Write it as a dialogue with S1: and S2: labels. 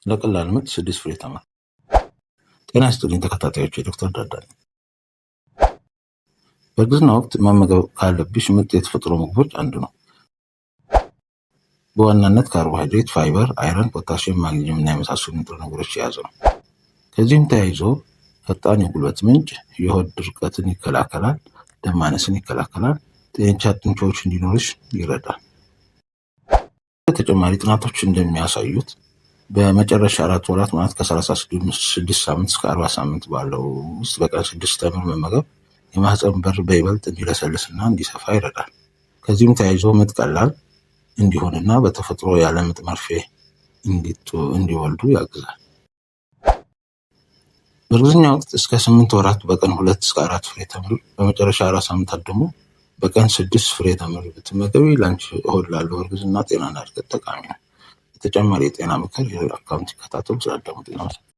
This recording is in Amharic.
S1: ለቀላል ምጥ 6 ፍሬ ተምር። ጤና ይስጥልኝ ተከታታዮች፣ የዶክተር ዳዳ ነኝ። በእርግዝና ወቅት መመገብ ካለብሽ ምርጥ የተፈጥሮ ምግቦች አንዱ ነው። በዋናነት ካርቦሃይድሬት፣ ፋይበር፣ አይረን፣ ፖታሲየም፣ ማግኒዚየም እና የመሳሰሉ ንጥረ ነገሮች የያዘ ነው። ከዚህም ተያይዞ ፈጣን የጉልበት ምንጭ፣ የሆድ ድርቀትን ይከላከላል፣ ደም ማነስን ይከላከላል፣ ጤነኛ ጡንቻዎች እንዲኖርሽ ይረዳል። ተጨማሪ ጥናቶች እንደሚያሳዩት በመጨረሻ 4 ወራት ማለት ከ36 ሳምንት እስከ 40 ሳምንት ባለው ውስጥ በቀን 6 ተምር መመገብ የማህፀን በር በይበልጥ እንዲለሰልስና እንዲሰፋ ይረዳል። ከዚህም ተያይዞ ምጥ ቀላል እንዲሆንና በተፈጥሮ ያለ ምጥ መርፌ እንዲወልዱ ያግዛል። በእርግዝና ወቅት እስከ 8 ወራት በቀን 2 እስከ 4 ፍሬ ተምር፣ በመጨረሻ 4 ሳምንታት ደግሞ በቀን 6 ፍሬ ተምር ብትመገቢ ለአንቺ ሆድ ላለው እርግዝና ጤናና እድገት ጠቃሚ ነው። ተጨማሪ የጤና ምክር አካውንት ይከታተሉ። ስላዳመጡ